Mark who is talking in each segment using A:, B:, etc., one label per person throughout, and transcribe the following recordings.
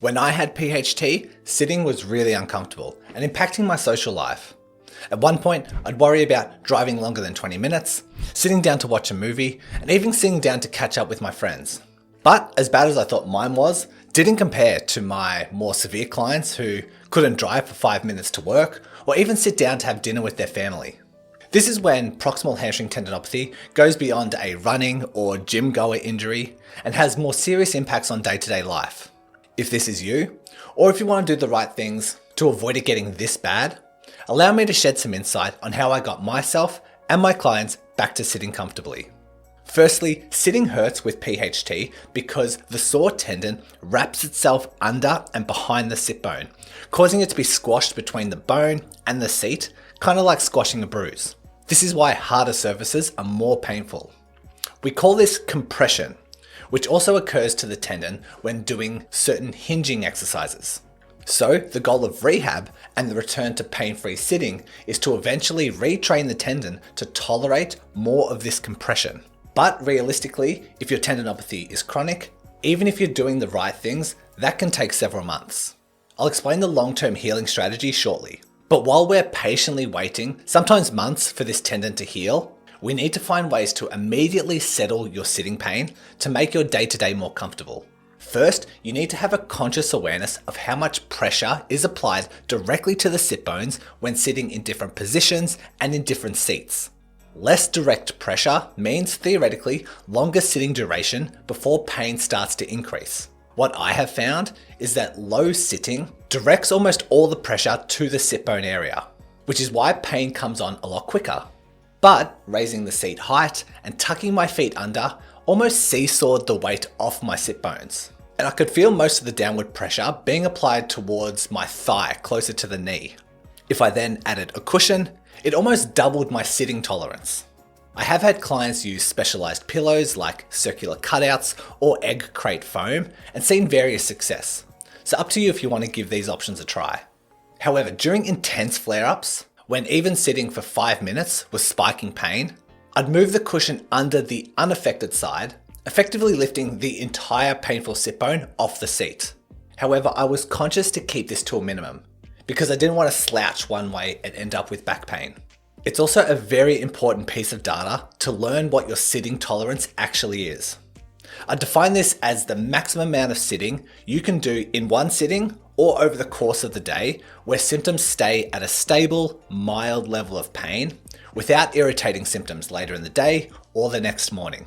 A: When I had PHT, sitting was really uncomfortable and impacting my social life. At one point, I'd worry about driving longer than 20 minutes, sitting down to watch a movie, and even sitting down to catch up with my friends. But as bad as I thought mine was, didn't compare to my more severe clients who couldn't drive for 5 minutes to work or even sit down to have dinner with their family. This is when proximal hamstring tendinopathy goes beyond a running or gym goer injury and has more serious impacts on day-to-day life. If this is you, or if you want to do the right things to avoid it getting this bad, allow me to shed some insight on how I got myself and my clients back to sitting comfortably. Firstly, sitting hurts with PHT because the sore tendon wraps itself under and behind the sit bone, causing it to be squashed between the bone and the seat, kind of like squashing a bruise. This is why harder surfaces are more painful. We call this compression, which also occurs to the tendon when doing certain hinging exercises. So the goal of rehab and the return to pain-free sitting is to eventually retrain the tendon to tolerate more of this compression. But realistically, if your tendinopathy is chronic, even if you're doing the right things, that can take several months. I'll explain the long-term healing strategy shortly. But while we're patiently waiting, sometimes months, for this tendon to heal, we need to find ways to immediately settle your sitting pain to make your day-to-day more comfortable. First, you need to have a conscious awareness of how much pressure is applied directly to the sit bones when sitting in different positions and in different seats. Less direct pressure means theoretically longer sitting duration before pain starts to increase. What I have found is that low sitting directs almost all the pressure to the sit bone area, which is why pain comes on a lot quicker. But raising the seat height and tucking my feet under almost seesawed the weight off my sit bones. And I could feel most of the downward pressure being applied towards my thigh closer to the knee. If I then added a cushion, it almost doubled my sitting tolerance. I have had clients use specialized pillows like circular cutouts or egg crate foam and seen various success. So up to you if you want to give these options a try. However, during intense flare-ups, when even sitting for 5 minutes was spiking pain, I'd move the cushion under the unaffected side, effectively lifting the entire painful sit bone off the seat. However, I was conscious to keep this to a minimum because I didn't want to slouch one way and end up with back pain. It's also a very important piece of data to learn what your sitting tolerance actually is. I define this as the maximum amount of sitting you can do in one sitting or over the course of the day where symptoms stay at a stable, mild level of pain without irritating symptoms later in the day or the next morning.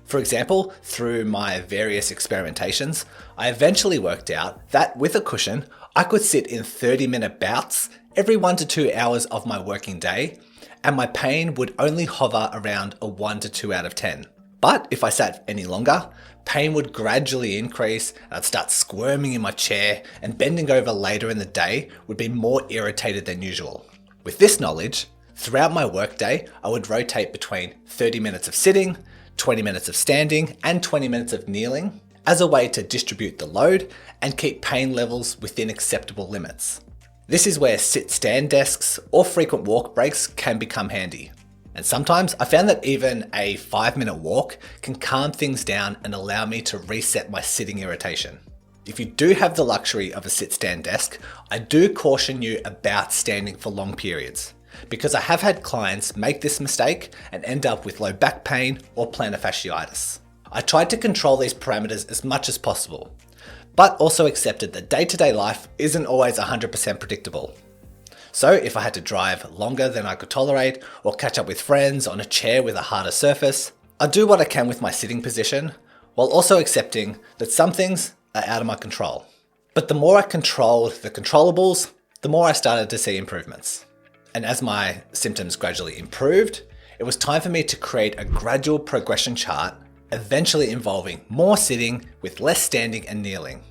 A: For example, through my various experimentations, I eventually worked out that with a cushion, I could sit in 30-minute bouts every 1 to 2 hours of my working day, and my pain would only hover around a 1 to 2 out of 10. But if I sat any longer, pain would gradually increase, and I'd start squirming in my chair, and bending over later in the day would be more irritated than usual. With this knowledge, throughout my workday, I would rotate between 30 minutes of sitting, 20 minutes of standing, and 20 minutes of kneeling as a way to distribute the load and keep pain levels within acceptable limits. This is where sit-stand desks or frequent walk breaks can become handy. And sometimes I found that even a 5-minute walk can calm things down and allow me to reset my sitting irritation. If you do have the luxury of a sit-stand desk, I do caution you about standing for long periods, because I have had clients make this mistake and end up with low back pain or plantar fasciitis. I tried to control these parameters as much as possible, but also accepted that day-to-day life isn't always 100% predictable. So if I had to drive longer than I could tolerate or catch up with friends on a chair with a harder surface, I do what I can with my sitting position while also accepting that some things are out of my control. But the more I controlled the controllables, the more I started to see improvements. And as my symptoms gradually improved, it was time for me to create a gradual progression chart, eventually involving more sitting with less standing and kneeling.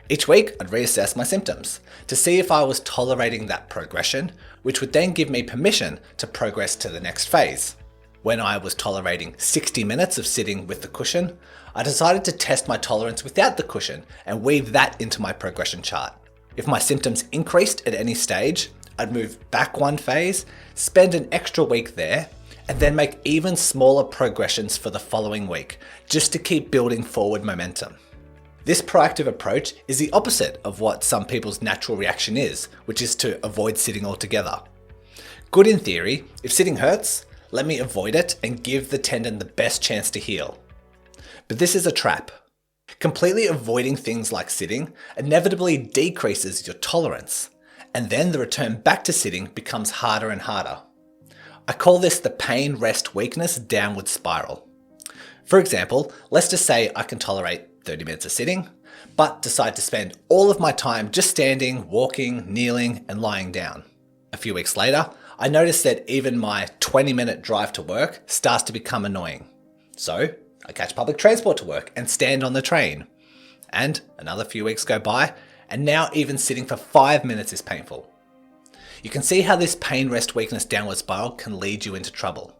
A: Each week, I'd reassess my symptoms to see if I was tolerating that progression, which would then give me permission to progress to the next phase. When I was tolerating 60 minutes of sitting with the cushion, I decided to test my tolerance without the cushion and weave that into my progression chart. If my symptoms increased at any stage, I'd move back one phase, spend an extra week there, and then make even smaller progressions for the following week, just to keep building forward momentum. This proactive approach is the opposite of what some people's natural reaction is, which is to avoid sitting altogether. Good in theory, if sitting hurts, let me avoid it and give the tendon the best chance to heal. But this is a trap. Completely avoiding things like sitting inevitably decreases your tolerance, and then the return back to sitting becomes harder and harder. I call this the pain, rest, weakness downward spiral. For example, let's just say I can tolerate 30 minutes of sitting, but decide to spend all of my time just standing, walking, kneeling, and lying down. A few weeks later, I notice that even my 20-minute drive to work starts to become annoying. So I catch public transport to work and stand on the train. And another few weeks go by, and now even sitting for 5 minutes is painful. You can see how this pain, rest, weakness downward spiral can lead you into trouble.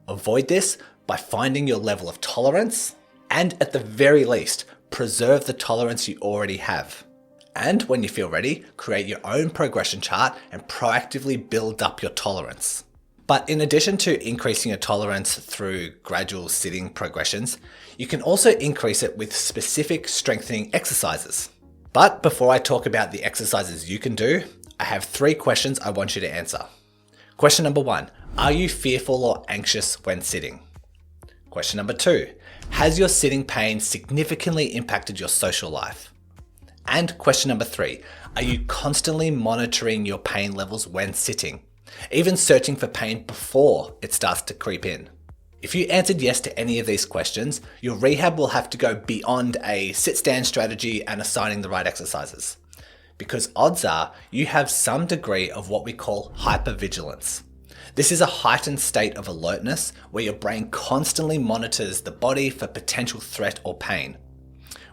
A: Avoid this by finding your level of tolerance, and at the very least, preserve the tolerance you already have. And when you feel ready, create your own progression chart and proactively build up your tolerance. But in addition to increasing your tolerance through gradual sitting progressions, you can also increase it with specific strengthening exercises. But before I talk about the exercises you can do, I have 3 questions I want you to answer. Question number 1, are you fearful or anxious when sitting? Question number 2, has your sitting pain significantly impacted your social life? And question number 3, are you constantly monitoring your pain levels when sitting, even searching for pain before it starts to creep in? If you answered yes to any of these questions, your rehab will have to go beyond a sit-stand strategy and assigning the right exercises. Because odds are you have some degree of what we call hypervigilance. This is a heightened state of alertness where your brain constantly monitors the body for potential threat or pain.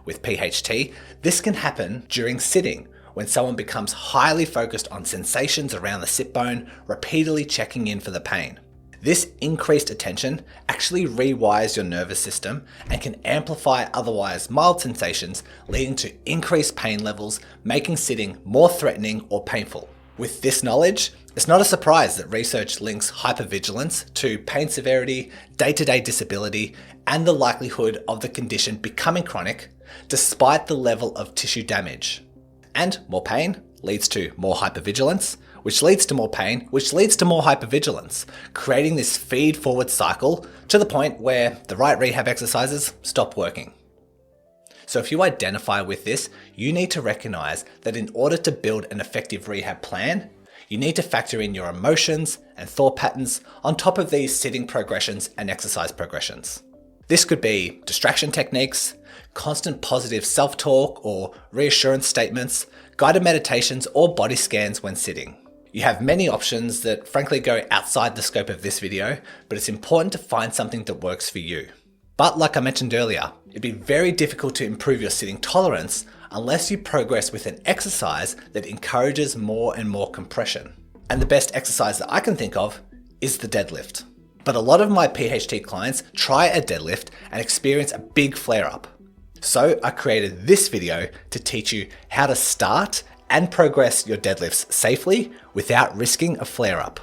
A: With PHT, this can happen during sitting, when someone becomes highly focused on sensations around the sit bone, repeatedly checking in for the pain. This increased attention actually rewires your nervous system and can amplify otherwise mild sensations, leading to increased pain levels, making sitting more threatening or painful. With this knowledge, it's not a surprise that research links hypervigilance to pain severity, day-to-day disability, and the likelihood of the condition becoming chronic, despite the level of tissue damage. And more pain leads to more hypervigilance, which leads to more pain, which leads to more hypervigilance, creating this feed-forward cycle to the point where the right rehab exercises stop working. So if you identify with this, you need to recognize that in order to build an effective rehab plan, you need to factor in your emotions and thought patterns on top of these sitting progressions and exercise progressions. This could be distraction techniques, constant positive self-talk or reassurance statements, guided meditations, or body scans when sitting. You have many options that frankly go outside the scope of this video, but it's important to find something that works for you. But like I mentioned earlier, it'd be very difficult to improve your sitting tolerance unless you progress with an exercise that encourages more and more compression. And the best exercise that I can think of is the deadlift. But a lot of my PHT clients try a deadlift and experience a big flare-up. So I created this video to teach you how to start and progress your deadlifts safely without risking a flare-up.